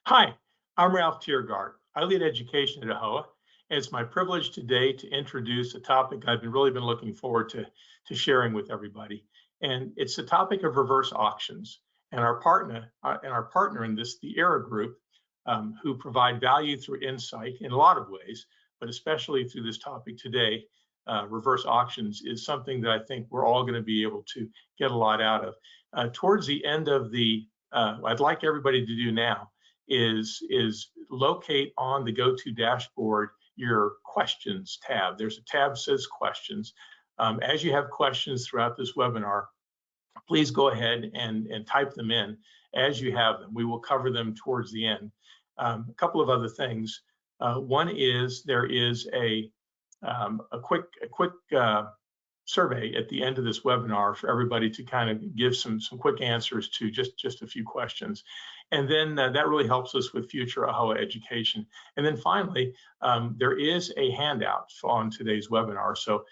Hi, I'm Ralph Tiergart. I lead education at AHOA, and it's my privilege today to introduce a topic I've really been looking forward to sharing with everybody. And it's the topic of reverse auctions. And our partner in this, the ERA Group, who provide value through insight in a lot of ways, but especially through this topic today, reverse auctions is something that I think we're all going to be able to get a lot out of. Towards the end of I'd like everybody to do now is locate on the GoTo dashboard your questions tab. There's a tab that says questions. As you have questions throughout this webinar, please go ahead and type them in as you have them. We will cover them towards the end. A couple of other things. One is there is a quick survey at the end of this webinar for everybody to kind of give some quick answers to just a few questions. And then that really helps us with future AHOA education. And then finally, there is a handout on today's webinar. So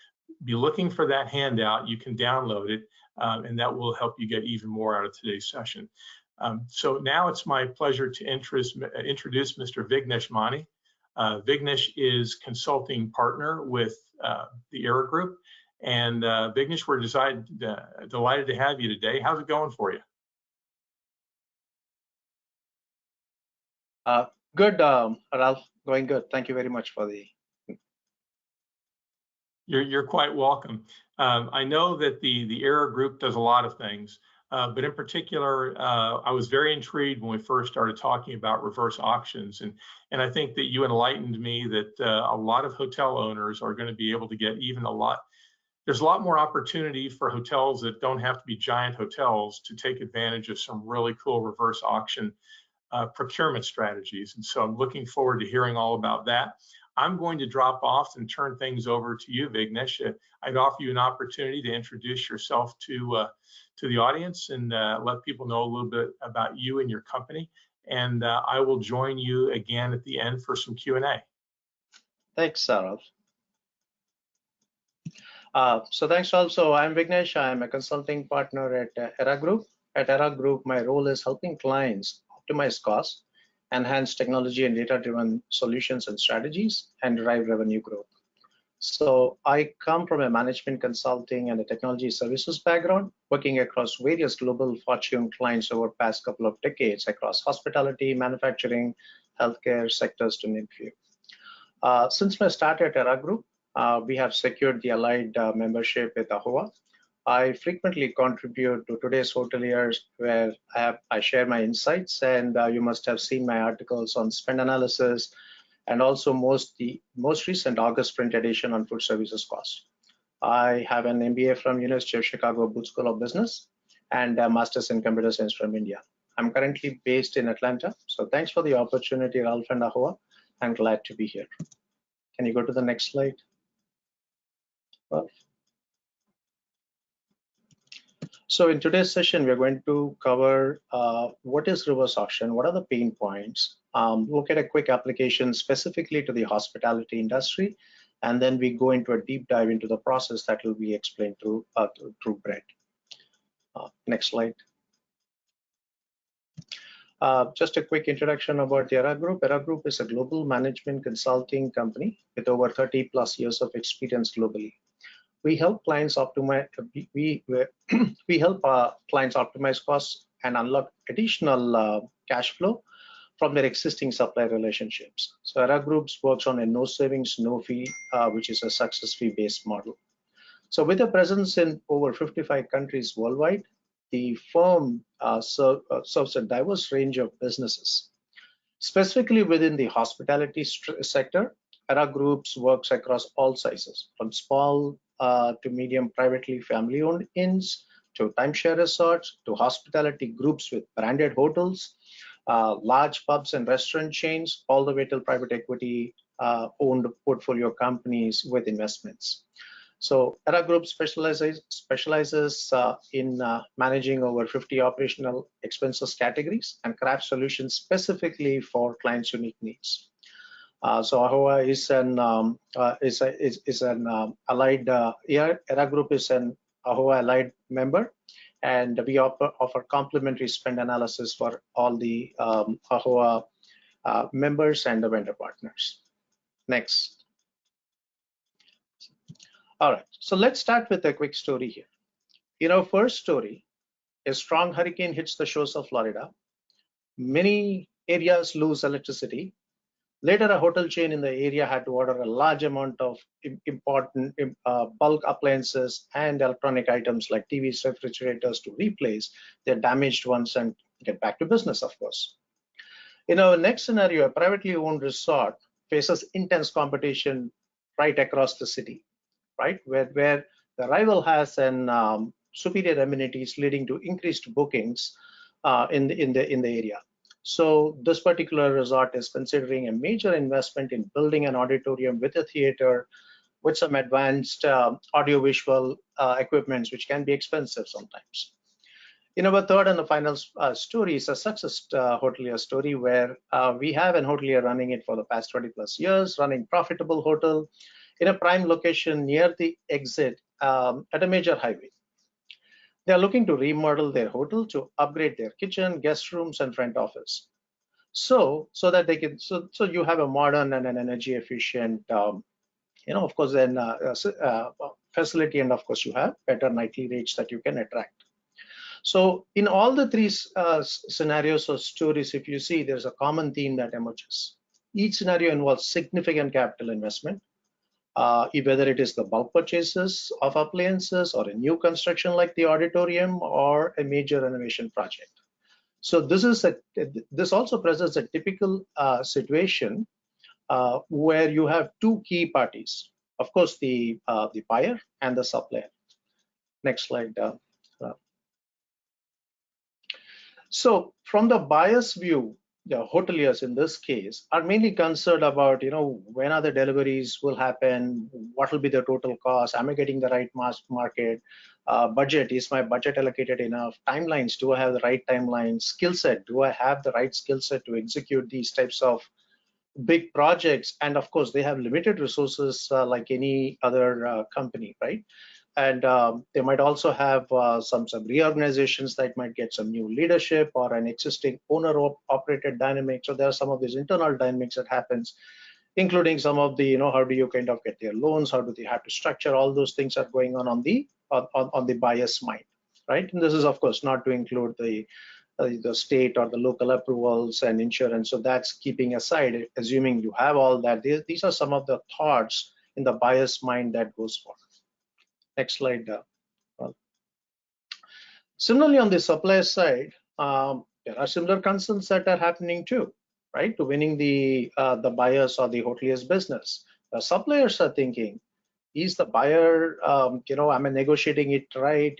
be looking for that handout. You can download it, and that will help you get even more out of today's session. So now it's my pleasure to introduce Mr. Vignesh Mani. Vignesh is consulting partner with the ERA Group. And Vignesh, we're delighted to have you today. How's it going for you? Good, Ralph, going good. Thank you very much for the. You're quite welcome. I know that the ERA Group does a lot of things, but in particular, I was very intrigued when we first started talking about reverse auctions, and I think that you enlightened me that a lot of hotel owners are going to be able to get there's a lot more opportunity for hotels that don't have to be giant hotels to take advantage of some really cool reverse auction procurement strategies. And so I'm looking forward to hearing all about that. I'm going to drop off and turn things over to you, Vignesh. I'd offer you an opportunity to introduce yourself to the audience and let people know a little bit about you and your company. And I will join you again at the end for some Q&A. Thanks, Ralph. So thanks, Ralph. So I'm Vignesh. I'm a consulting partner at ERA Group. At ERA Group, my role is helping clients optimize costs, enhance technology and data-driven solutions and strategies, and drive revenue growth. So I come from a management consulting and a technology services background, working across various global Fortune clients over the past couple of decades across hospitality, manufacturing, healthcare sectors, to name a few. Since my start at ERA Group, we have secured the Allied membership with AHOA. I frequently contribute to Today's Hoteliers, where I share my insights, and you must have seen my articles on spend analysis, and also the most recent August print edition on food services cost. I have an MBA from University of Chicago Booth School of Business and a master's in computer science from India. I'm currently based in Atlanta, so thanks for the opportunity, Ralph and AHOA. I'm glad to be here. Can you go to the next slide? Ralph. So in today's session, we're going to cover what is reverse auction, what are the pain points, look at a quick application specifically to the hospitality industry, and then we go into a deep dive into the process that will be explained through Brett. Next slide. Just a quick introduction about the ERA Group. ERA Group is a global management consulting company with over 30+ years of experience globally. We help clients optimize. We help clients optimize costs and unlock additional cash flow from their existing supply relationships. So ERA Groups works on a no savings, no fee, which is a success fee based model. So with a presence in over 55 countries worldwide, the firm serves a diverse range of businesses. Specifically within the hospitality sector, ERA Groups works across all sizes, from small to medium privately family-owned inns, to timeshare resorts, to hospitality groups with branded hotels, large pubs and restaurant chains, all the way to private equity owned portfolio companies with investments. So ERA Group specializes in managing over 50 operational expenses categories and craft solutions specifically for clients' unique needs. So AHOA is an allied. ERA Group is an AHOA allied member, and we offer complimentary spend analysis for all the AHOA members and the vendor partners. Next. All right, so let's start with a quick story here. In our first story, a strong hurricane hits the shores of Florida. Many areas lose electricity. Later, a hotel chain in the area had to order a large amount of important bulk appliances and electronic items like TVs, refrigerators to replace their damaged ones and get back to business, of course. In our next scenario, a privately owned resort faces intense competition right across the city, right? Where the rival has an superior amenities leading to increased bookings in the area. So this particular resort is considering a major investment in building an auditorium with a theater, with some advanced audiovisual equipments, which can be expensive sometimes. In our third and the final story is a success hotelier story where we have an hotelier running it for the past 20+ years, running profitable hotel in a prime location near the exit at a major highway. They are looking to remodel their hotel to upgrade their kitchen, guest rooms, and front office. So that they can, so you have a modern and an energy efficient, of course, then facility, and of course you have better nightly rates that you can attract. So in all the three scenarios or stories, if you see, there's a common theme that emerges. Each scenario involves significant capital investment, whether it is the bulk purchases of appliances or a new construction like the auditorium or a major renovation project. So this also presents a typical situation where you have two key parties. Of course, the buyer and the supplier. Next slide. So from the buyer's view, the hoteliers in this case are mainly concerned about, when are the deliveries will happen, what will be the total cost, am I getting the right mass market, budget, is my budget allocated enough, timelines, do I have the right timelines, skill set, do I have the right skill set to execute these types of big projects, and of course they have limited resources like any other company, right? And they might also have some reorganizations that might get some new leadership or an existing owner-operated dynamic. So there are some of these internal dynamics that happens, including some of the, how do you kind of get their loans, how do they have to structure, all those things are going on the buyer's mind, right? And this is of course not to include the state or the local approvals and insurance. So that's keeping aside, assuming you have all that. These are some of the thoughts in the buyer's mind that goes forward. Next slide. Similarly, on the supplier side, there are similar concerns that are happening too, right? To winning the buyers or the hotelier's business. The suppliers are thinking, is the buyer, am I negotiating it right?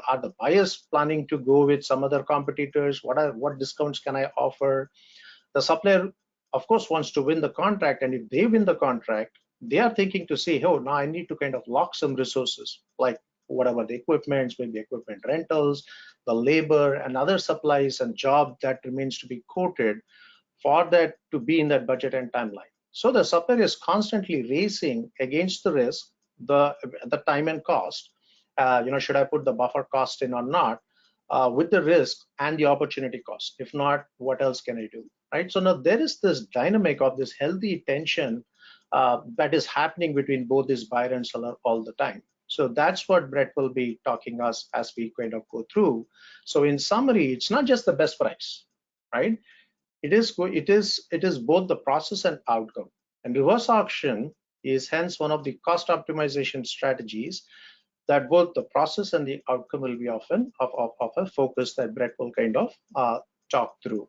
Are the buyers planning to go with some other competitors? What discounts can I offer? The supplier, of course, wants to win the contract, and if they win the contract, they are thinking to say, oh, now I need to kind of lock some resources, like whatever the equipments, maybe equipment rentals, the labor, and other supplies and job that remains to be quoted for that to be in that budget and timeline. So the supplier is constantly racing against the risk, the time and cost. Should I put the buffer cost in or not? With the risk and the opportunity cost. If not, what else can I do? Right. So now there is this dynamic of this healthy tension that is happening between both this buyer and seller all the time. So that's what Brett will be talking us as we kind of go through. So in summary, it's not just the best price, right? It is both the process and outcome. And reverse auction is hence one of the cost optimization strategies that both the process and the outcome will be often of a focus that Brett will kind of talk through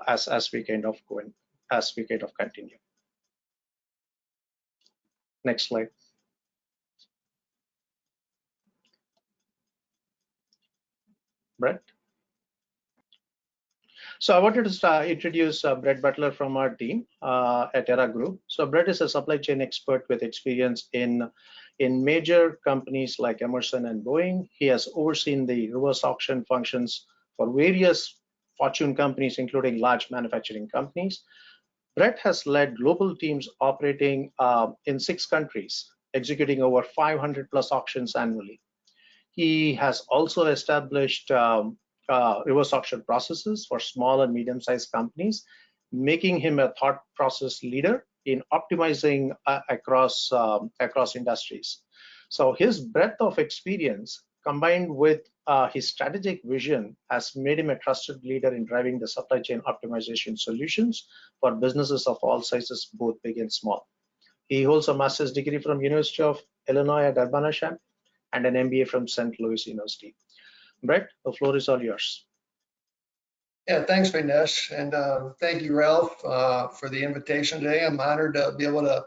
as we kind of go in, as we kind of continue. Next slide. Brett. So I wanted to introduce Brett Butler from our team at Terra Group. So Brett is a supply chain expert with experience in major companies like Emerson and Boeing. He has overseen the reverse auction functions for various Fortune companies, including large manufacturing companies. Brett has led global teams operating in 6 countries, executing over 500+ auctions annually. He has also established reverse auction processes for small and medium-sized companies making him a thought process leader in optimizing across industries. So his breadth of experience combined with his strategic vision has made him a trusted leader in driving the supply chain optimization solutions for businesses of all sizes, both big and small. He holds a master's degree from University of Illinois at Urbana-Champaign and an MBA from St. Louis University. Brett, the floor is all yours. Yeah, thanks, Vignesh, and thank you, Ralph, for the invitation today. I'm honored to be able to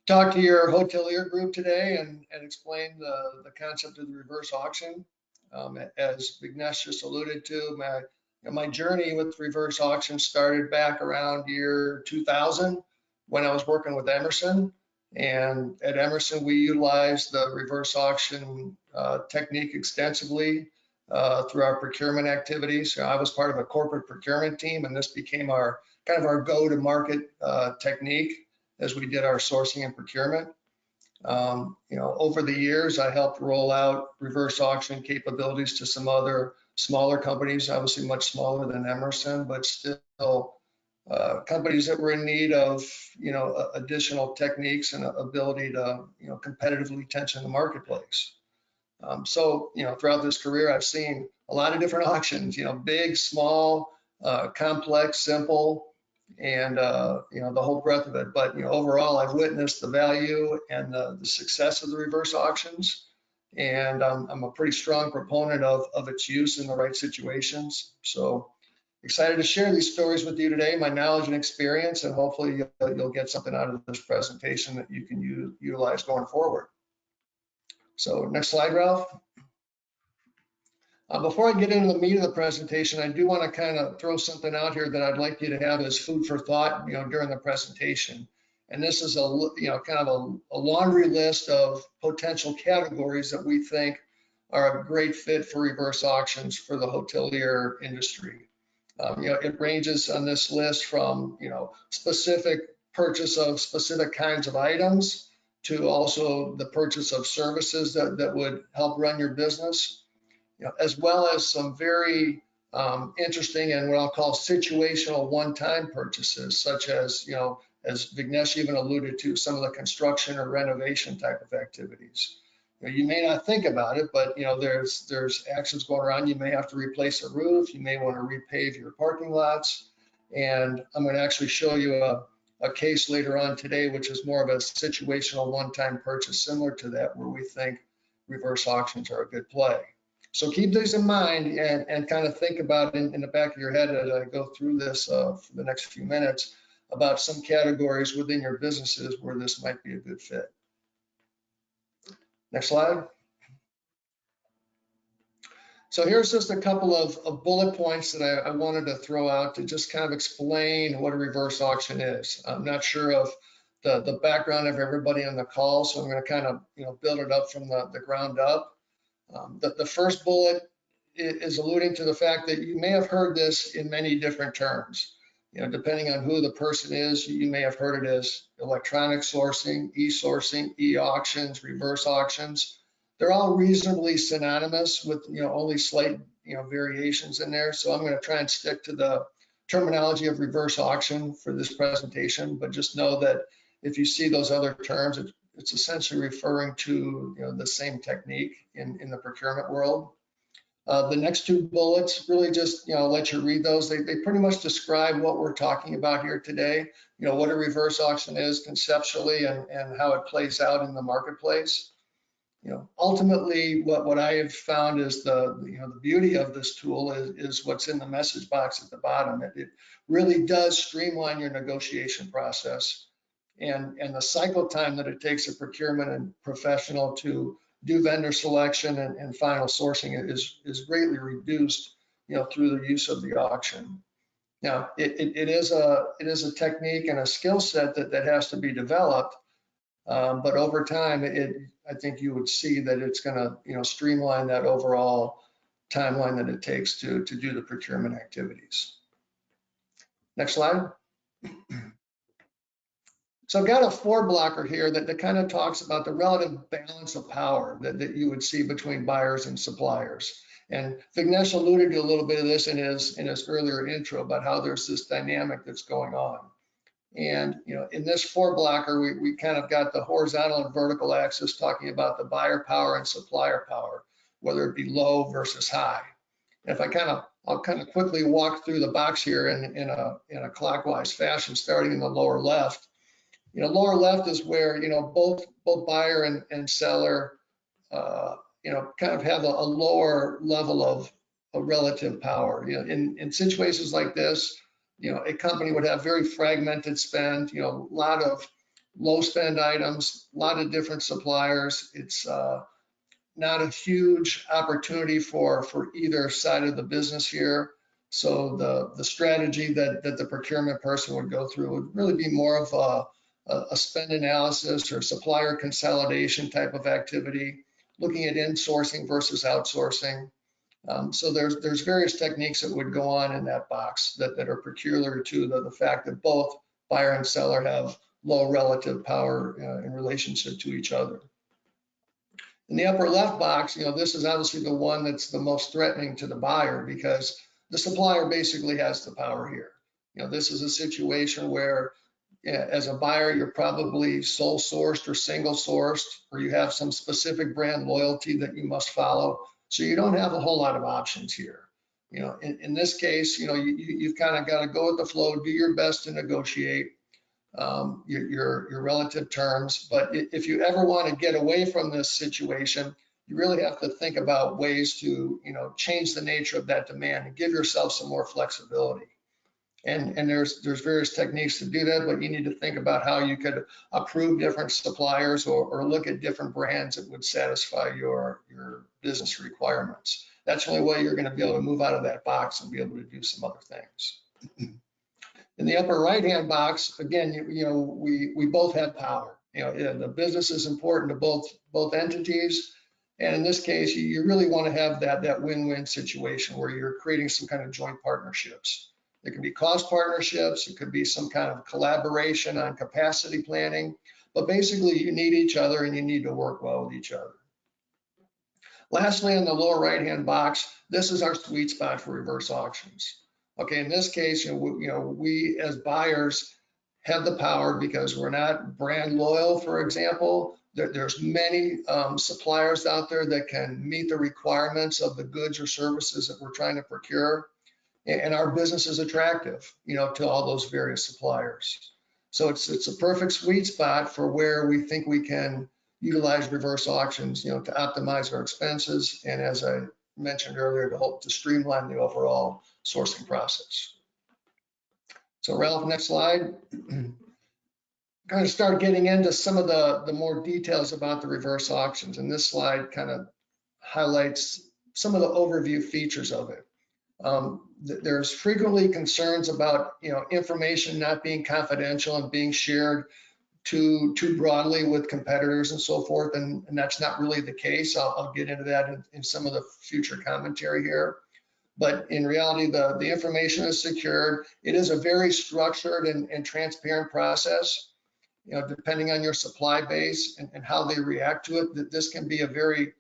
talk to your hotelier group today and explain the concept of the reverse auction. As Vignesh just alluded to, my journey with reverse auction started back around year 2000 when I was working with Emerson. And at Emerson, we utilized the reverse auction technique extensively through our procurement activities. I was part of a corporate procurement team, and this became our kind of our go-to-market technique as we did our sourcing and procurement. Over the years, I helped roll out reverse auction capabilities to some other smaller companies, obviously much smaller than Emerson, but still companies that were in need of, additional techniques and ability to, competitively tension the marketplace. So, throughout this career, I've seen a lot of different auctions, big, small, complex, simple, and, the whole breadth of it. But, overall, I've witnessed the value and the success of the reverse auctions. And I'm a pretty strong proponent of its use in the right situations. So excited to share these stories with you today, my knowledge and experience, and hopefully you'll get something out of this presentation that you can utilize going forward. So next slide, Ralph. Before I get into the meat of the presentation, I do want to kind of throw something out here that I'd like you to have as food for thought, during the presentation. And this is kind of a laundry list of potential categories that we think are a great fit for reverse auctions for the hotelier industry. It ranges on this list from, specific purchase of specific kinds of items to also the purchase of services that would help run your business, as well as some very interesting and what I'll call situational one-time purchases, such as, as Vignesh even alluded to, some of the construction or renovation type of activities. You may not think about it, but there's actions going around. You may have to replace a roof. You may want to repave your parking lots. And I'm going to actually show you a case later on today, which is more of a situational one-time purchase similar to that, where we think reverse auctions are a good play. So keep these in mind and kind of think about in the back of your head as I go through this for the next few minutes about some categories within your businesses where this might be a good fit. Next slide. So here's just a couple of bullet points that I wanted to throw out to just kind of explain what a reverse auction is. I'm not sure of the background of everybody on the call, so I'm going to kind of build it up from the ground up. The first bullet is alluding to the fact that you may have heard this in many different terms. Depending on who the person is, you may have heard it as electronic sourcing, e-sourcing, e-auctions, reverse auctions. They're all reasonably synonymous with only slight variations in there. So I'm going to try and stick to the terminology of reverse auction for this presentation, but just know that if you see those other terms, it's essentially referring to the same technique in the procurement world. The next two bullets really just let you read those. They pretty much describe what we're talking about here today. What a reverse auction is conceptually and how it plays out in the marketplace. Ultimately, what I have found is the beauty of this tool is what's in the message box at the bottom. It really does streamline your negotiation process, and the cycle time that it takes a procurement and professional to do vendor selection and final sourcing is greatly reduced, through the use of the auction. Now, it is a technique and a skill set that has to be developed, but over time, I think you would see that it's going to, streamline that overall timeline that it takes to do the procurement activities. Next slide. So I've got a 4-blocker here that kind of talks about the relative balance of power that you would see between buyers and suppliers. And Vignesh alluded to a little bit of this in his earlier intro about how there's this dynamic that's going on. And in this 4-blocker, we kind of got the horizontal and vertical axis talking about the buyer power and supplier power, whether it be low versus high. And if I'll kind of quickly walk through the box here in a clockwise fashion, starting in the lower left. Lower left is where both buyer and seller kind of have a lower level of relative power. In situations like this, a company would have very fragmented spend, a lot of low spend items, a lot of different suppliers. It's not a huge opportunity for either side of the business here. So the strategy that the procurement person would go through would really be more of a spend analysis or supplier consolidation type of activity, looking at insourcing versus outsourcing. So there's various techniques that would go on in that box that are peculiar to the fact that both buyer and seller have low relative power in relationship to each other. In the upper left box, this is obviously the one that's the most threatening to the buyer because the supplier basically has the power here. This is a situation where as a buyer, you're probably sole sourced or single sourced, or you have some specific brand loyalty that you must follow. So you don't have a whole lot of options here. In this case, you've kind of got to go with the flow, do your best to negotiate your relative terms. But if you ever want to get away from this situation, you really have to think about ways to, change the nature of that demand and give yourself some more flexibility. And there's various techniques to do that, but you need to think about how you could approve different suppliers or look at different brands that would satisfy your business requirements. That's the only way you're going to be able to move out of that box and be able to do some other things. In the upper right-hand box, again, we both have power. The business is important to both entities. And in this case, you really want to have that win-win situation where you're creating some kind of joint partnerships. It can be cost partnerships. It could be some kind of collaboration on capacity planning. But basically, you need each other and you need to work well with each other. Lastly, in the lower right-hand box, this is our sweet spot for reverse auctions. Okay, in this case, we as buyers have the power because we're not brand loyal, for example. There's many suppliers out there that can meet the requirements of the goods or services that we're trying to procure. And our business is attractive, to all those various suppliers. So it's a perfect sweet spot for where we think we can utilize reverse auctions, to optimize our expenses. And as I mentioned earlier, to help to streamline the overall sourcing process. So Ralph, next slide. Kind of start getting into some of the more details about the reverse auctions. And this slide kind of highlights some of the overview features of it. There's frequently concerns about information not being confidential and being shared too broadly with competitors and so forth, and that's not really the case. I'll get into that in some of the future commentary here. But in reality, the information is secured. It is a very structured and transparent process. Depending on your supply base and how they react to it, that this can be a very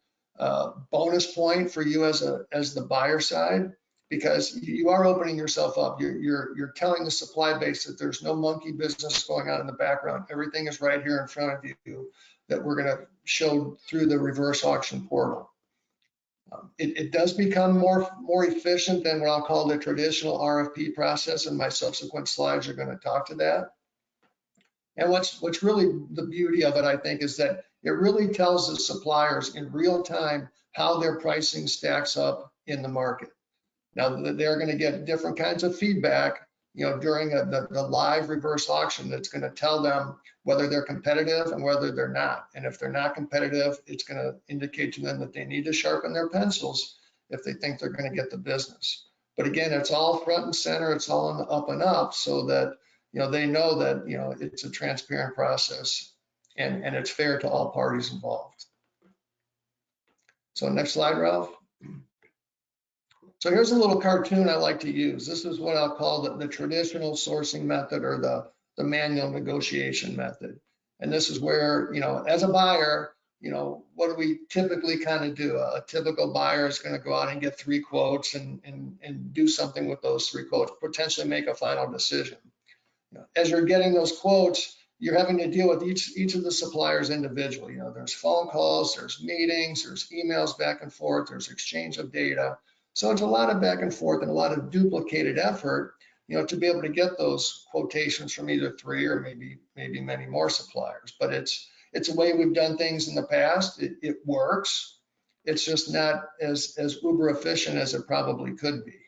bonus point for you as the buyer side, because you are opening yourself up. You're telling the supply base that there's no monkey business going on in the background. Everything is right here in front of you that we're going to show through the reverse auction portal. It does become more efficient than what I'll call the traditional RFP process, and my subsequent slides are going to talk to that. And what's really the beauty of it, I think, is that it really tells the suppliers in real time how their pricing stacks up in the market. Now, they're going to get different kinds of feedback, during the live reverse auction that's going to tell them whether they're competitive and whether they're not. And if they're not competitive, it's going to indicate to them that they need to sharpen their pencils if they think they're going to get the business. But again, it's all front and center. It's all on the up and up so that, they know that, it's a transparent process and it's fair to all parties involved. So next slide, Ralph. So here's a little cartoon I like to use. This is what I'll call the traditional sourcing method, or the manual negotiation method. And this is where, as a buyer, what do we typically kind of do? A typical buyer is going to go out and get 3 quotes and do something with those 3 quotes, potentially make a final decision. As you're getting those quotes, you're having to deal with each of the suppliers individually. There's phone calls, there's meetings, there's emails back and forth, there's exchange of data. So it's a lot of back and forth and a lot of duplicated effort, to be able to get those quotations from either 3 or maybe many more suppliers. But it's a way we've done things in the past. It works. It's just not as uber efficient as it probably could be.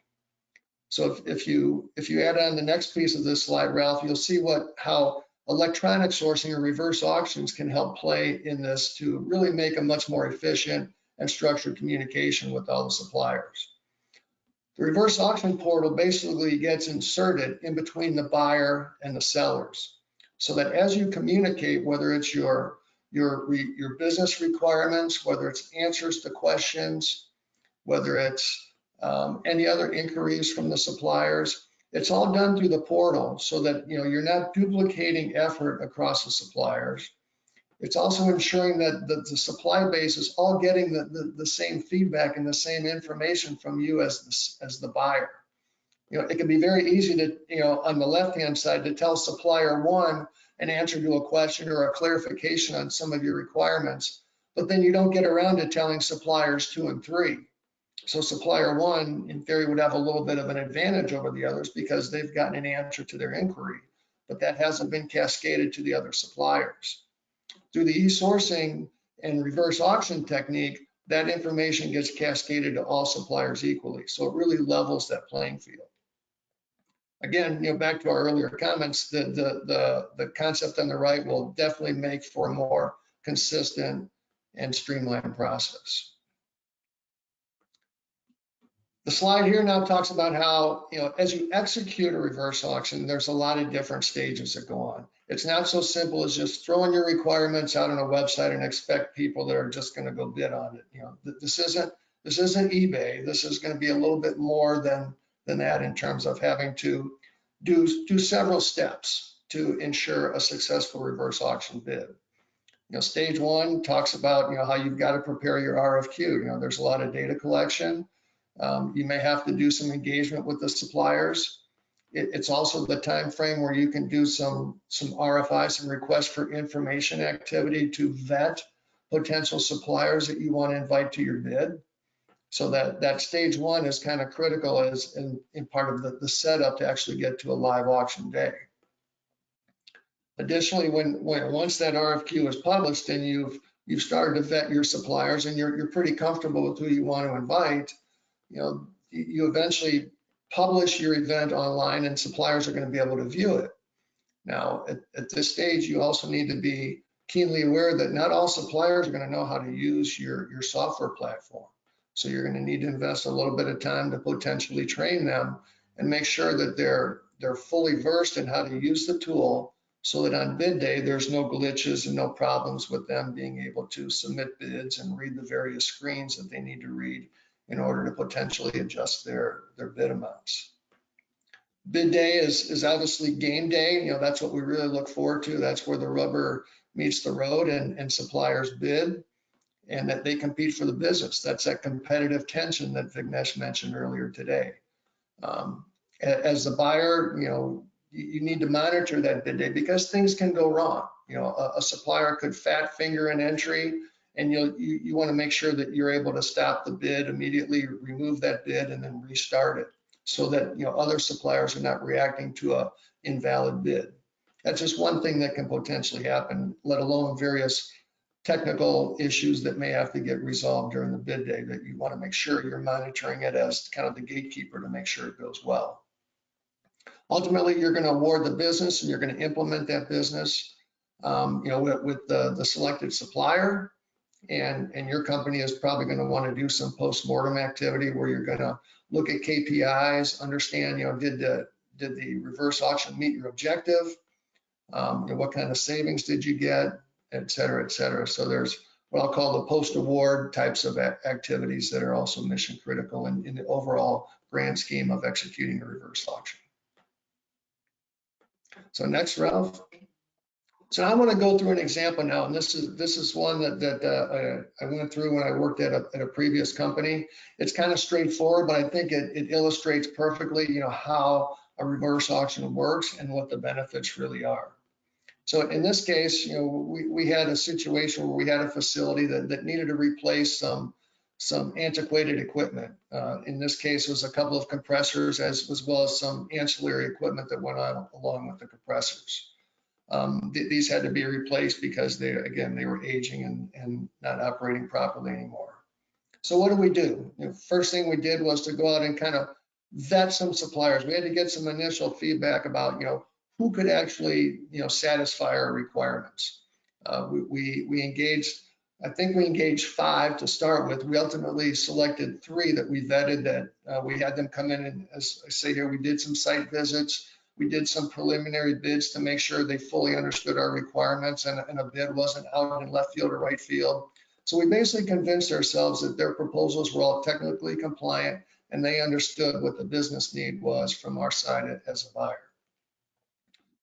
So if you add on the next piece of this slide, Ralph, you'll see how electronic sourcing or reverse auctions can help play in this to really make a much more efficient and structured communication with all the suppliers. The reverse auction portal basically gets inserted in between the buyer and the sellers, so that as you communicate, whether it's your business requirements, whether it's answers to questions, whether it's any other inquiries from the suppliers, it's all done through the portal, so that you're not duplicating effort across the suppliers. It's also ensuring that the supply base is all getting the same feedback and the same information from you as the buyer. It can be very easy to, on the left-hand side, to tell supplier 1 an answer to a question or a clarification on some of your requirements, but then you don't get around to telling suppliers 2 and 3. So supplier 1, in theory, would have a little bit of an advantage over the others because they've gotten an answer to their inquiry, but that hasn't been cascaded to the other suppliers. Through the e-sourcing and reverse auction technique, that information gets cascaded to all suppliers equally. So it really levels that playing field. Again, back to our earlier comments, the concept on the right will definitely make for a more consistent and streamlined process. The slide here now talks about how, as you execute a reverse auction, there's a lot of different stages that go on. It's not so simple as just throwing your requirements out on a website and expect people that are just going to go bid on it. This isn't eBay. This is going to be a little bit more than that in terms of having to do several steps to ensure a successful reverse auction bid. Stage 1 talks about how you've got to prepare your RFQ. There's a lot of data collection. You may have to do some engagement with the suppliers. It's also the time frame where you can do some RFI, some requests for information activity to vet potential suppliers that you want to invite to your bid. So that stage 1 is kind of critical as in part of the setup to actually get to a live auction day. Additionally, once that RFQ is published and you've started to vet your suppliers and you're pretty comfortable with who you want to invite, you eventually publish your event online and suppliers are going to be able to view it. Now, at this stage, you also need to be keenly aware that not all suppliers are going to know how to use your software platform. So you're going to need to invest a little bit of time to potentially train them and make sure that they're fully versed in how to use the tool, so that on bid day, there's no glitches and no problems with them being able to submit bids and read the various screens that they need to read in order to potentially adjust their bid amounts. Bid day is obviously game day. That's what we really look forward to. That's where the rubber meets the road and suppliers bid and that they compete for the business. That's that competitive tension that Vignesh mentioned earlier today. As the buyer, you need to monitor that bid day because things can go wrong. A supplier could fat finger an entry, and you want to make sure that you're able to stop the bid immediately, remove that bid, and then restart it, so that other suppliers are not reacting to a invalid bid. That's just one thing that can potentially happen, let alone various technical issues that may have to get resolved during the bid day that you want to make sure you're monitoring it as kind of the gatekeeper to make sure it goes well. Ultimately, you're going to award the business and you're going to implement that business with the selected supplier. And your company is probably going to want to do some post-mortem activity where you're going to look at KPIs, understand, did the reverse auction meet your objective? What kind of savings did you get, et cetera, et cetera. So there's what I'll call the post-award types of activities that are also mission critical in the overall grand scheme of executing a reverse auction. So next, Ralph. So I want to go through an example now, and this is one that I went through when I worked at a previous company. It's kind of straightforward, but I think it illustrates perfectly, how a reverse auction works and what the benefits really are. So in this case, we had a situation where we had a facility that needed to replace some antiquated equipment. In this case, it was a couple of compressors as well as some ancillary equipment that went on along with the compressors. These had to be replaced because they were aging and not operating properly anymore. So what do? First thing we did was to go out and kind of vet some suppliers. We had to get some initial feedback about, who could actually, satisfy our requirements. We engaged, I think we engaged 5 to start with. We ultimately selected 3 that we vetted that we had them come in, and as I say here, we did some site visits. We did some preliminary bids to make sure they fully understood our requirements and a bid wasn't out in left field or right field. So we basically convinced ourselves that their proposals were all technically compliant and they understood what the business need was from our side as a buyer.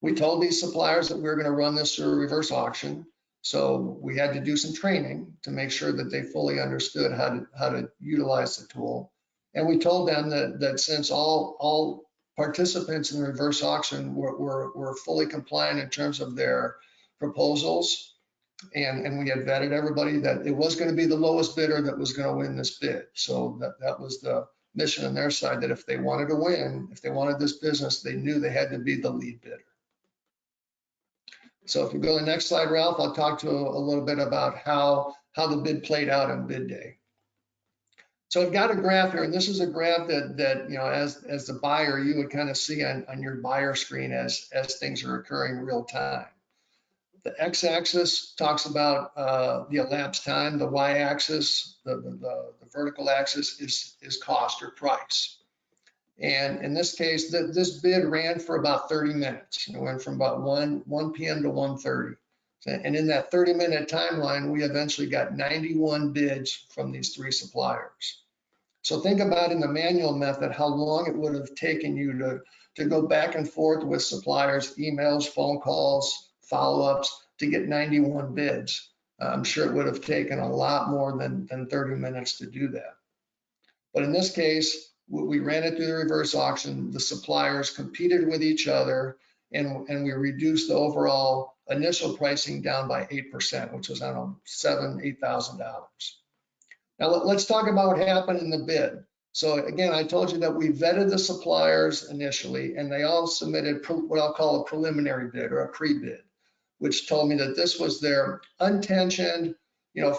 We told these suppliers that we were going to run this through a reverse auction. So we had to do some training to make sure that they fully understood how to utilize the tool. And we told them that since all participants in the reverse auction were fully compliant in terms of their proposals, and we had vetted everybody, that it was going to be the lowest bidder that was going to win this bid. So that was the mission on their side, that if they wanted to win, if they wanted this business, they knew they had to be the lead bidder. So if you go to the next slide, Ralph, I'll talk to you a little bit about how the bid played out on bid day. So I've got a graph here, and this is a graph that as the buyer, you would kind of see on your buyer screen as things are occurring real time. The x-axis talks about the elapsed time. The y-axis, the vertical axis is cost or price. And in this case, this bid ran for about 30 minutes. It went from about 1 p.m. to 1:30. And in that 30-minute timeline, we eventually got 91 bids from these 3 suppliers. So think about in the manual method how long it would have taken you to go back and forth with suppliers, emails, phone calls, follow-ups to get 91 bids. I'm sure it would have taken a lot more than 30 minutes to do that. But in this case, we ran it through the reverse auction. The suppliers competed with each other, and we reduced the overall initial pricing down by 8%, which was, I don't know, $7,000, $8,000. Now let's talk about what happened in the bid. So again, I told you that we vetted the suppliers initially, and they all submitted what I'll call a preliminary bid or a pre-bid, which told me that this was their untensioned,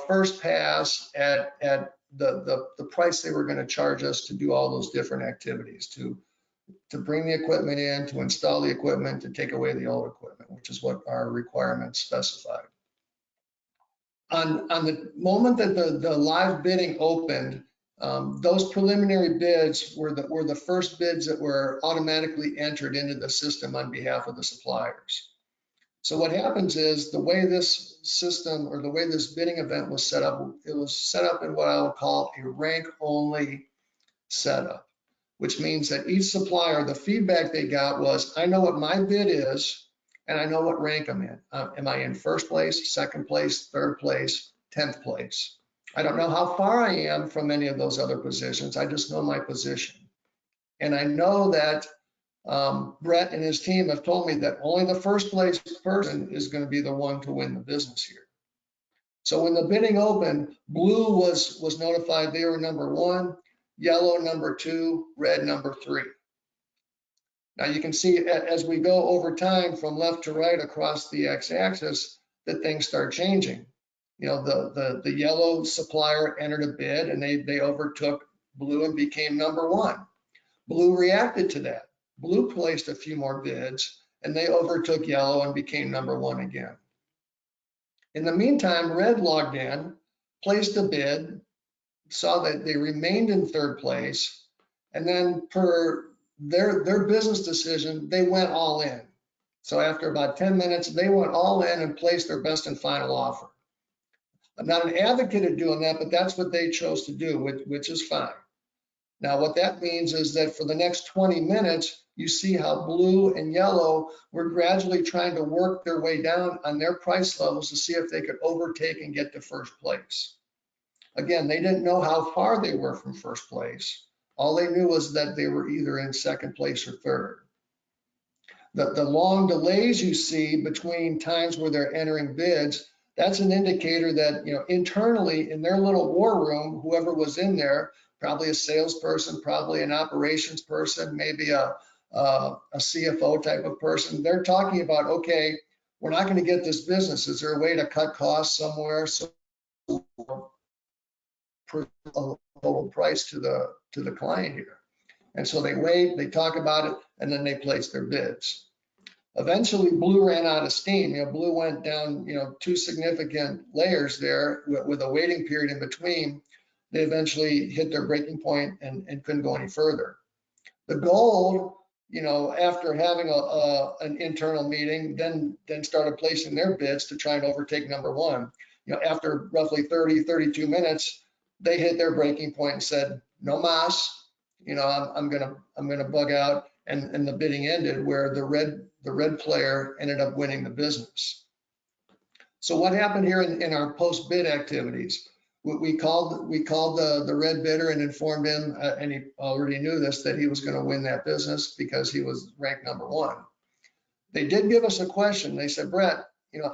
first pass at the price they were going to charge us to do all those different activities, to bring the equipment in, to install the equipment, to take away the old equipment, which is what our requirements specified. On the moment that the live bidding opened, those preliminary bids were the first bids that were automatically entered into the system on behalf of the suppliers. So what happens is the way this system or the way this bidding event was set up, it was set up in what I would call a rank only setup, which means that each supplier, the feedback they got was, I know what my bid is, and I know what rank I'm in. Am I in first place, second place, third place, 10th place? I don't know how far I am from any of those other positions. I just know my position. And I know that Brett and his team have told me that only the first place person is going to be the one to win the business here. So when the bidding opened, blue was notified they were number 1, yellow number 2, red number 3. Now you can see as we go over time from left to right across the x-axis that things start changing. The yellow supplier entered a bid and they overtook blue and became number 1. Blue reacted to that. Blue placed a few more bids and they overtook yellow and became number 1 again. In the meantime, red logged in, placed a bid, saw that they remained in 3rd place, and then per their business decision, they went all in. So after about 10 minutes, they went all in and placed their best and final offer. I'm not an advocate of doing that, but that's what they chose to do, which is fine. Now, what that means is that for the next 20 minutes, you see how blue and yellow were gradually trying to work their way down on their price levels to see if they could overtake and get to first place. Again, they didn't know how far they were from first place. All they knew was that they were either in second place or third. The long delays you see between times where they're entering bids, that's an indicator that, internally in their little war room, whoever was in there, probably a salesperson, probably an operations person, maybe a CFO type of person, they're talking about, okay, we're not going to get this business. Is there a way to cut costs somewhere so a total price to the client here? And so they wait, they talk about it, and then they place their bids. Eventually, Blue ran out of steam. Blue went down, 2 significant layers there with a waiting period in between. They eventually hit their breaking point and couldn't go any further. The Gold, after having an internal meeting, then started placing their bids to try and overtake number one. After roughly 32 minutes, they hit their breaking point and said, no mas, I'm gonna bug out, and the bidding ended where the red player ended up winning the business. So what happened here in our post bid activities? We called the red bidder and informed him, and he already knew this, that he was going to win that business because he was ranked number one. They did give us a question. They said, Brett,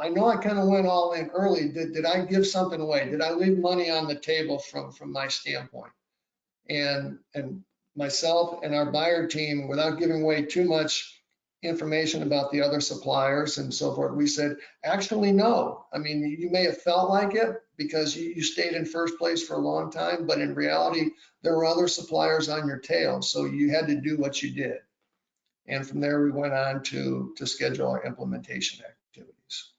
I know I kind of went all in early. Did I give something away? Did I leave money on the table from my standpoint? And myself and our buyer team, without giving away too much information about the other suppliers and so forth, we said, actually, no. I mean, you may have felt like it because you stayed in first place for a long time, but in reality, there were other suppliers on your tail. So you had to do what you did. And from there, we went on to schedule our implementation activities.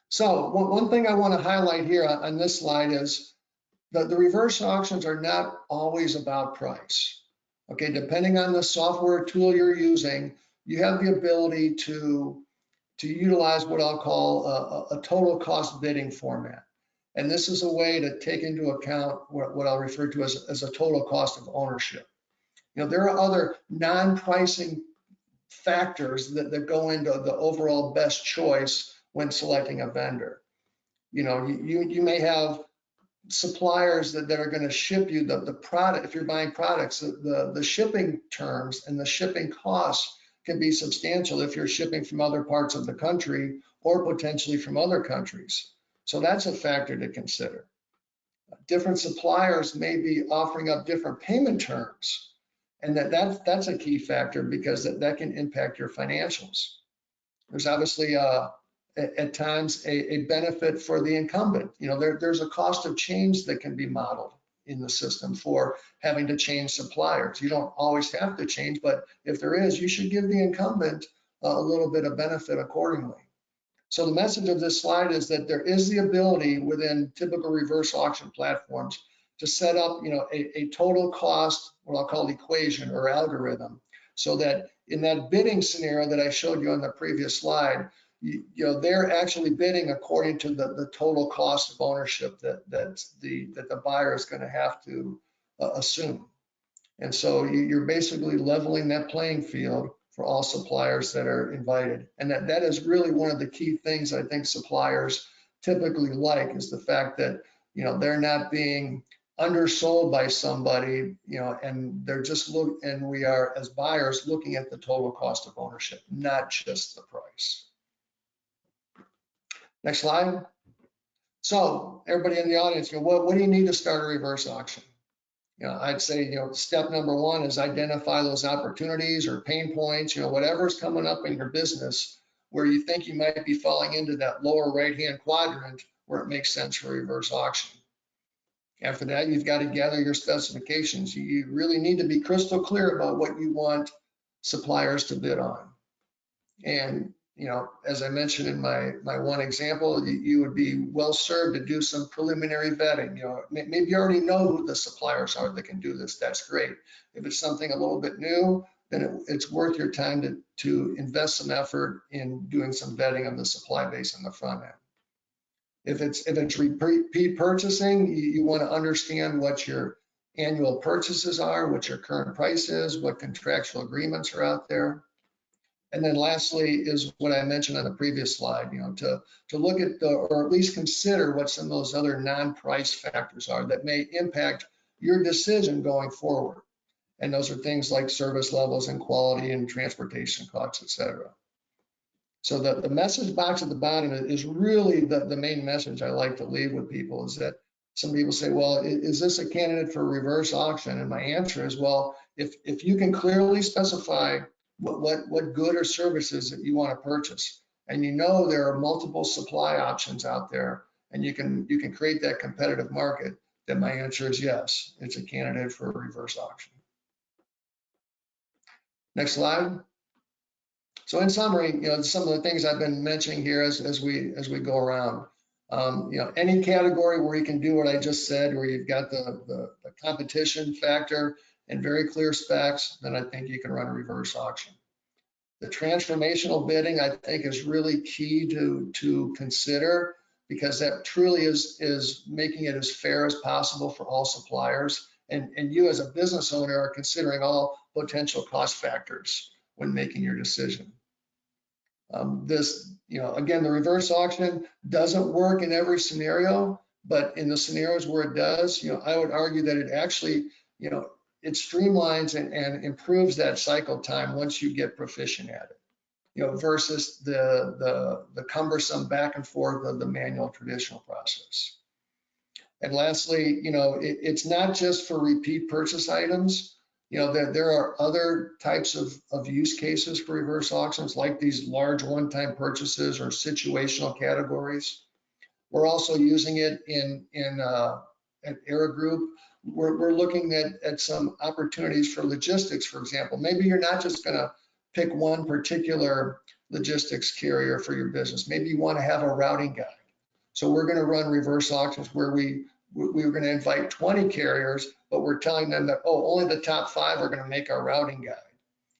So one thing I want to highlight here on this slide is the reverse auctions are not always about price. Okay, depending on the software tool you're using, you have the ability to utilize what I'll call a total cost bidding format. And this is a way to take into account what I'll refer to as a total cost of ownership. There are other non-pricing factors that go into the overall best choice when selecting a vendor. You may have suppliers that are going to ship you the product. If you're buying products, the shipping terms and the shipping costs can be substantial if you're shipping from other parts of the country or potentially from other countries. So that's a factor to consider. Different suppliers may be offering up different payment terms, and that's a key factor because that can impact your financials. There's obviously at times a benefit for the incumbent. There's a cost of change that can be modeled in the system for having to change suppliers. You don't always have to change, but if there is, you should give the incumbent a little bit of benefit accordingly. So the message of this slide is that there is the ability within typical reverse auction platforms to set up, a total cost, what I'll call equation or algorithm, so that in that bidding scenario that I showed you on the previous slide, they're actually bidding according to the total cost of ownership that the buyer is going to have to assume. And so you're basically leveling that playing field for all suppliers that are invited. And that is really one of the key things I think suppliers typically like, is the fact that, they're not being undersold by somebody, and they're just and we are as buyers looking at the total cost of ownership, not just the price. Next slide. So everybody in the audience, what do you need to start a reverse auction? I'd say, step number one is identify those opportunities or pain points, whatever's coming up in your business where you think you might be falling into that lower right-hand quadrant where it makes sense for reverse auction. After that, you've got to gather your specifications. You really need to be crystal clear about what you want suppliers to bid on. And as I mentioned in my one example, you would be well served to do some preliminary vetting. Maybe you already know who the suppliers are that can do this. That's great. If it's something a little bit new, then it's worth your time to invest some effort in doing some vetting of the supply base on the front end. If it's repeat purchasing, you want to understand what your annual purchases are, what your current price is, what contractual agreements are out there. And then lastly is what I mentioned on the previous slide, to look at or at least consider what some of those other non-price factors are that may impact your decision going forward. And those are things like service levels and quality and transportation costs, et cetera. So the message box at the bottom is really the main message I like to leave with people, is that some people say, well, is this a candidate for reverse auction? And my answer is, well, if you can clearly specify what good or services that you want to purchase, and there are multiple supply options out there, and you can create that competitive market, then my answer is yes, it's a candidate for a reverse auction. Next slide. So in summary, some of the things I've been mentioning here as we go around, any category where you can do what I just said, where you've got the competition factor and very clear specs, then I think you can run a reverse auction. The transformational bidding, I think, is really key to consider, because that truly is making it as fair as possible for all suppliers. And you as a business owner are considering all potential cost factors when making your decision. Again, the reverse auction doesn't work in every scenario, but in the scenarios where it does, I would argue that it actually, it streamlines and improves that cycle time once you get proficient at it, versus the cumbersome back and forth of the manual traditional process. And lastly, it's not just for repeat purchase items. There are other types of use cases for reverse auctions, like these large one-time purchases or situational categories. We're also using it at Era Group. We're looking at some opportunities for logistics, for example. Maybe you're not just going to pick one particular logistics carrier for your business. Maybe you want to have a routing guide. So we're going to run reverse auctions where we were going to invite 20 carriers, but we're telling them that, only the top 5 are going to make our routing guide.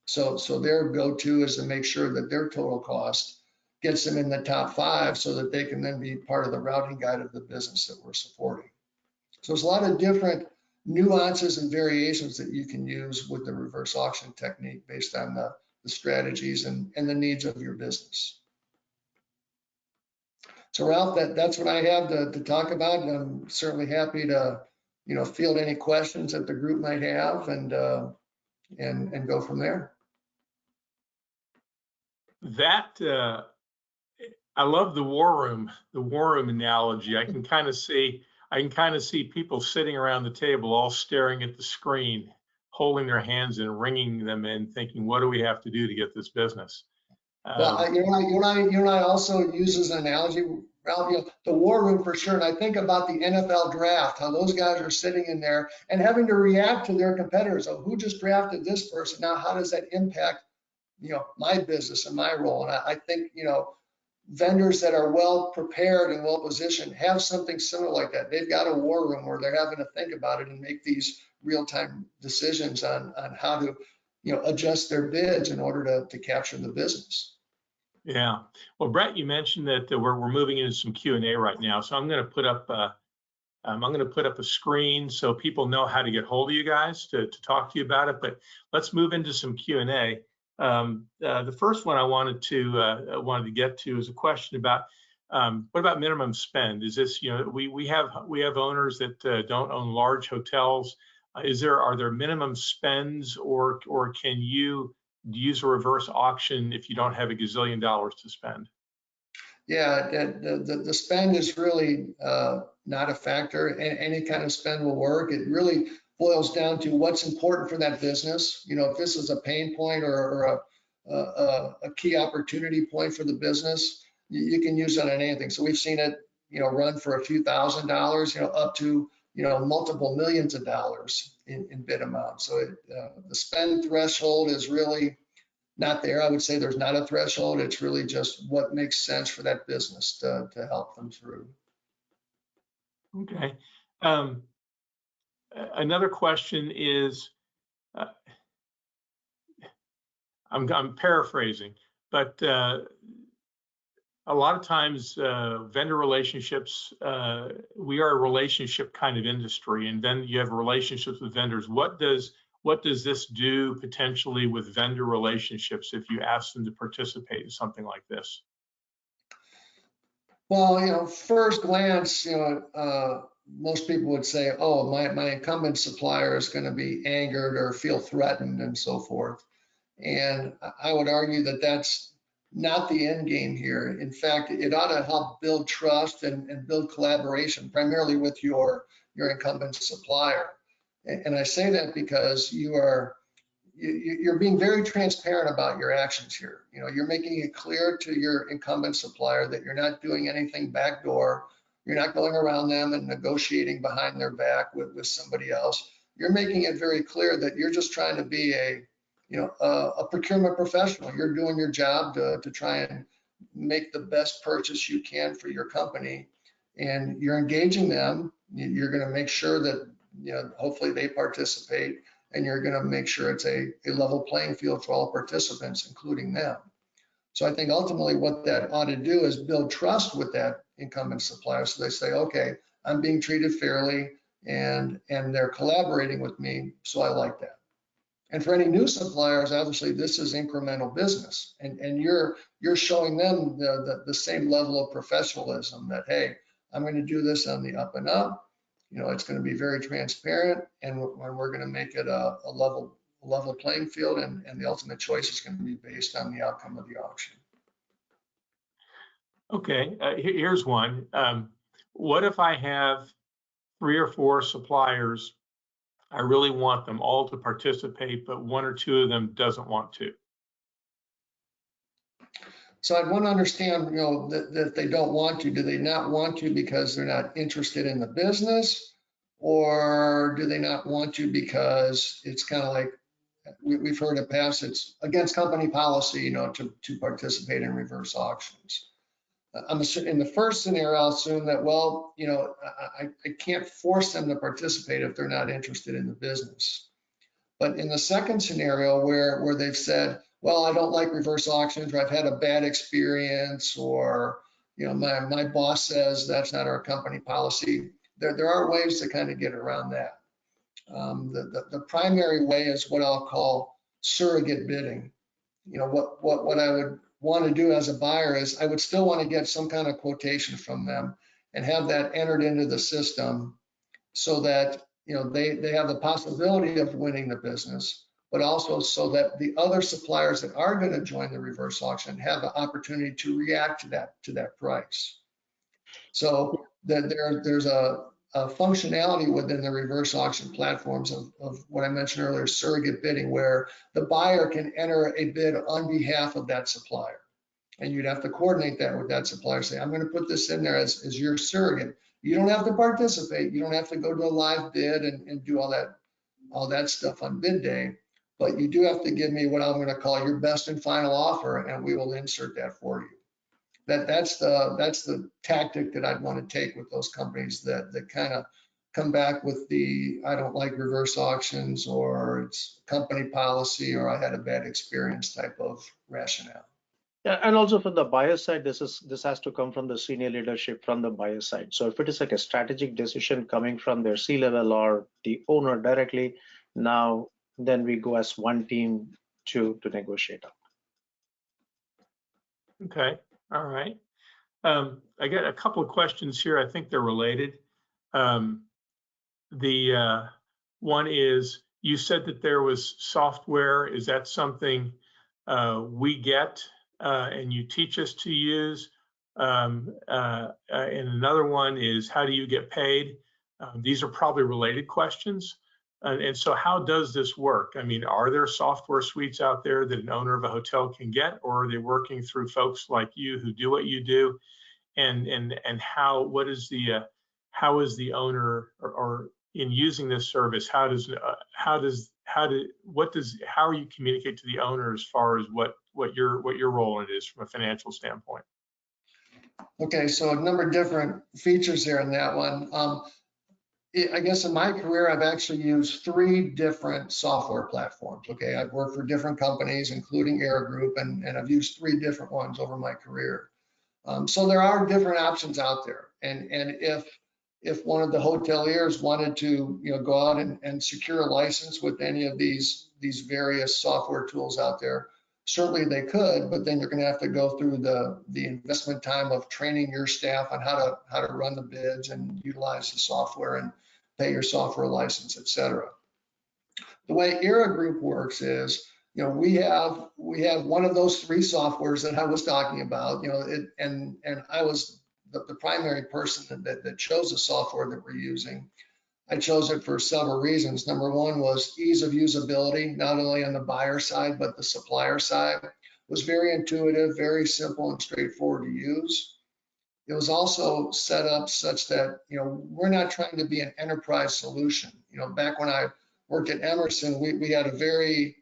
So their go-to is to make sure that their total cost gets them in the top 5, so that they can then be part of the routing guide of the business that we're supporting. So there's a lot of different nuances and variations that you can use with the reverse auction technique based on the strategies and the needs of your business. So Ralph, that's what I have to talk about, and I'm certainly happy to, field any questions that the group might have, and go from there. I love the war room analogy. I can kind of see people sitting around the table, all staring at the screen, holding their hands and wringing them in, thinking, what do we have to do to get this business? Well, you and I also use as an analogy, Ralph, the war room for sure. And I think about the NFL draft, how those guys are sitting in there and having to react to their competitors. Oh, who just drafted this person? Now, how does that impact, my business and my role? And I think, vendors that are well prepared and well positioned have something similar like that. They've got a war room where they're having to think about it and make these real-time decisions on how to adjust their bids in order to capture the business. Yeah. Well, Brett, you mentioned that we're moving into some Q&A right now, so I'm going to put up a screen so people know how to get hold of you guys to talk to you about it. But let's move into some Q&A. The first one I wanted to get to is a question about what about minimum spend? Is this, we have owners that don't own large hotels. Are there minimum spends, or can you use a reverse auction if you don't have a gazillion dollars to spend? Yeah, the spend is really not a factor. Any kind of spend will work. It really boils down to what's important for that business. If this is a pain point or a key opportunity point for the business, you can use it on anything. So we've seen it, run for a few $1,000s, up to multiple millions of dollars in bid amount. So the spend threshold is really not there. I would say there's not a threshold. It's really just what makes sense for that business to help them through. Okay. Another question is, I'm paraphrasing, but a lot of times vendor relationships, we are a relationship kind of industry, and then you have relationships with vendors. What does this do potentially with vendor relationships if you ask them to participate in something like this? Well, first glance, most people would say, oh, my incumbent supplier is going to be angered or feel threatened and so forth. And I would argue that that's not the end game here. In fact, it ought to help build trust and build collaboration, primarily with your incumbent supplier. And I say that because you're being very transparent about your actions here. You're making it clear to your incumbent supplier that you're not doing anything backdoor. You're not going around them and negotiating behind their back with somebody else. You're making it very clear that you're just trying to be a procurement professional. You're doing your job to try and make the best purchase you can for your company, and you're engaging them. You're going to make sure that hopefully they participate, and you're going to make sure it's a level playing field for all participants, including them. So I think ultimately what that ought to do is build trust with that incumbent supplier, so they say, okay, I'm being treated fairly, and they're collaborating with me, so I like that. And for any new suppliers, obviously this is incremental business, and you're showing them the same level of professionalism that, hey, I'm going to do this on the up and up. It's going to be very transparent, and we're going to make it a level playing field, and the ultimate choice is going to be based on the outcome of the auction. Okay, here's one. What if I have 3 or 4 suppliers? I really want them all to participate, but 1 or 2 of them doesn't want to. So I'd want to understand, that they don't want to. Do they not want to because they're not interested in the business, or do they not want to because it's kind of like we've heard in the past, it's against company policy, to participate in reverse auctions? In the first scenario, I'll assume that, well, I can't force them to participate if they're not interested in the business. But in the second scenario, where they've said, well, I don't like reverse auctions, or I've had a bad experience, or my boss says that's not our company policy, there are ways to kind of get around that. The primary way is what I'll call surrogate bidding. What I would want to do as a buyer is I would still want to get some kind of quotation from them and have that entered into the system, so that they have the possibility of winning the business, but also so that the other suppliers that are going to join the reverse auction have the opportunity to react to that price. So that there's a functionality within the reverse auction platforms of what I mentioned earlier, surrogate bidding, where the buyer can enter a bid on behalf of that supplier. And you'd have to coordinate that with that supplier. Say, I'm going to put this in there as your surrogate. You don't have to participate. You don't have to go to a live bid and do all that stuff on bid day. But you do have to give me what I'm going to call your best and final offer, and we will insert that for you. That's the tactic that I'd want to take with those companies that kind of come back with the, I don't like reverse auctions, or it's company policy, or I had a bad experience type of rationale. Yeah, and also from the buyer side, this has to come from the senior leadership from the buyer side. So if it is like a strategic decision coming from their C-level or the owner directly, then we go as one team to negotiate up. Okay, all right. I got a couple of questions here. I think they're related. The one is, you said that there was software. Is that something we get and you teach us to use? And another one is, how do you get paid? These are probably related questions. And so how does this work? I mean, are there software suites out there that an owner of a hotel can get, or are they working through folks like you who do what you do? And how is the owner, or in using this service, how do you communicate to the owner as far as what your role in it is from a financial standpoint? Okay, so a number of different features there in that one. I guess in my career, I've actually used 3 different software platforms. Okay, I've worked for different companies, including Air Group, and I've used 3 different ones over my career. So there are different options out there. And if one of the hoteliers wanted to, go out and secure a license with any of these various software tools out there, certainly they could, but then you're going to have to go through the investment time of training your staff on how to run the bids and utilize the software and pay your software license, et cetera. The way ERA Group works is, we have one of those three softwares that I was talking about, and I was the primary person that chose the software that we're using. I chose it for several reasons. Number one was ease of usability, not only on the buyer side, but the supplier side. It was very intuitive, very simple and straightforward to use. It was also set up such that, we're not trying to be an enterprise solution. Back when I worked at Emerson, we had a very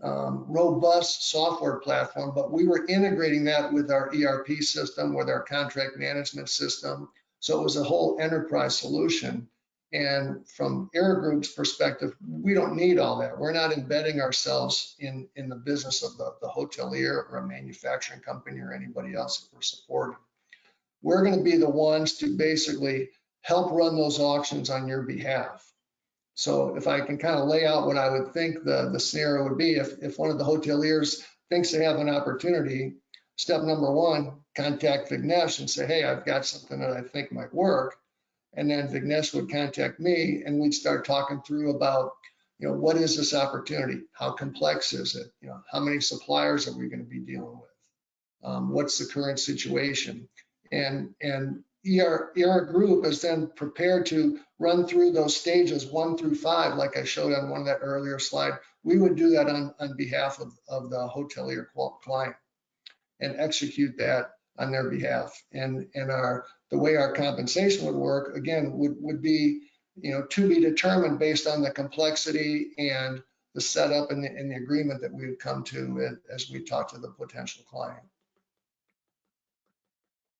robust software platform, but we were integrating that with our ERP system, with our contract management system. So it was a whole enterprise solution. And from ERA Group's perspective, we don't need all that. We're not embedding ourselves in the business of the hotelier or a manufacturing company or anybody else that we're supporting. We're going to be the ones to basically help run those auctions on your behalf. So if I can kind of lay out what I would think the scenario would be, if one of the hoteliers thinks they have an opportunity, step number one, contact Vignesh and say, hey, I've got something that I think might work. And then Vignesh would contact me and we'd start talking through about, what is this opportunity? How complex is it? How many suppliers are we going to be dealing with? What's the current situation? And ERA Group is then prepared to run through those stages 1 through 5, like I showed on one of that earlier slide. We would do that on behalf of the hotelier client and execute that on their behalf. And the way our compensation would work, again, would be, to be determined based on the complexity and the setup and the agreement that we would come to as we talk to the potential client.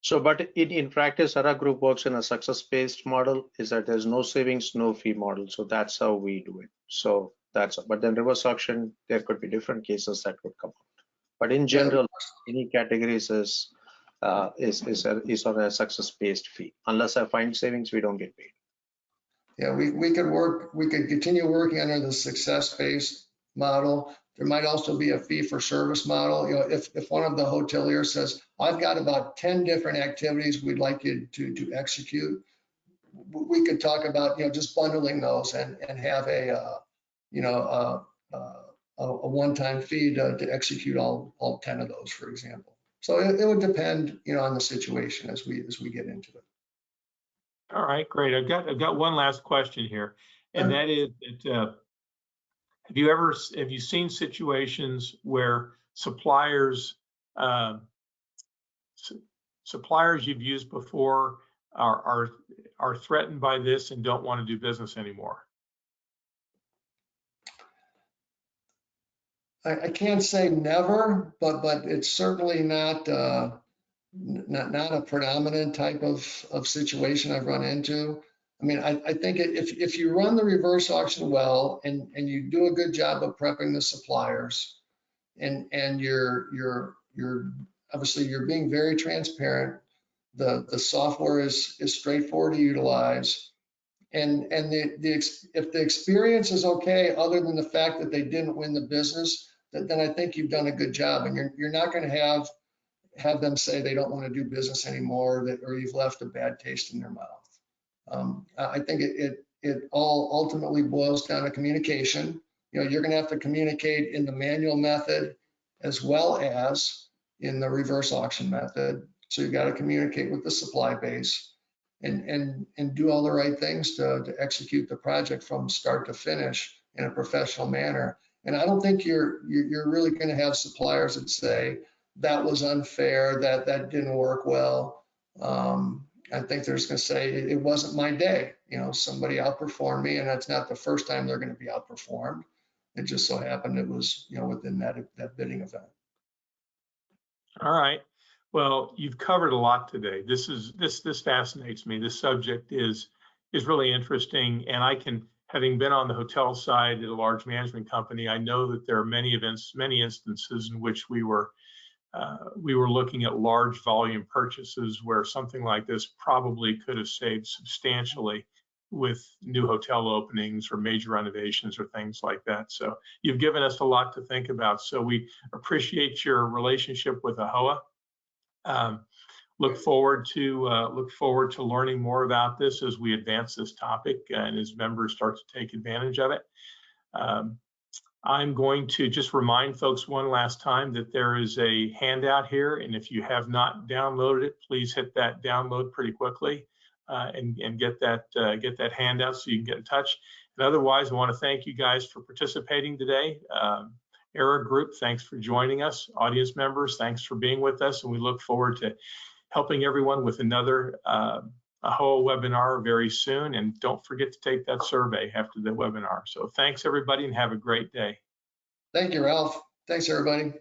So, but in practice, ERA Group works in a success-based model, is that there's no savings, no fee model. So that's how we do it. So but then reverse auction, there could be different cases that would come out. But in general, any categories is on a success-based fee. Unless I find savings, we don't get paid. Yeah, we could continue working under the success-based model. There might also be a fee for service model. If one of the hoteliers says, I've got about 10 different activities we'd like you to execute, we could talk about, just bundling those and have a one-time fee to execute all 10 of those, for example. So it would depend, on the situation as we get into it. All right, great. I've got one last question here, and that is that have you seen situations where suppliers you've used before are threatened by this and don't want to do business anymore? I can't say never, but it's certainly not a predominant type of situation I've run into. I mean, I think if you run the reverse auction well and you do a good job of prepping the suppliers and you're obviously you're being very transparent, the software is straightforward to utilize, and if the experience is okay, other than the fact that they didn't win the business, then I think you've done a good job, and you're not going to have them say they don't want to do business anymore, or you've left a bad taste in their mouth. I think it all ultimately boils down to communication. You're going to have to communicate in the manual method as well as in the reverse auction method. So you've got to communicate with the supply base and do all the right things to execute the project from start to finish in a professional manner. And I don't think you're really going to have suppliers that say that was unfair, that didn't work well. I think they're just going to say it wasn't my day. Somebody outperformed me, and that's not the first time they're going to be outperformed. It just so happened it was within that bidding event. All right. Well, you've covered a lot today. This fascinates me. This subject is really interesting, and having been on the hotel side at a large management company, I know that there are many instances in which we were we were looking at large volume purchases where something like this probably could have saved substantially with new hotel openings or major renovations or things like that. So you've given us a lot to think about. So we appreciate your relationship with AAHOA. Look forward to learning more about this as we advance this topic and as members start to take advantage of it. I'm going to just remind folks one last time that there is a handout here, and if you have not downloaded it, please hit that download pretty quickly and get that handout so you can get in touch. And otherwise, I want to thank you guys for participating today. ERA Group, thanks for joining us. Audience members, thanks for being with us, and we look forward to helping everyone with another AAHOA webinar very soon. And don't forget to take that survey after the webinar. So thanks everybody and have a great day. Thank you, Ralph. Thanks, everybody.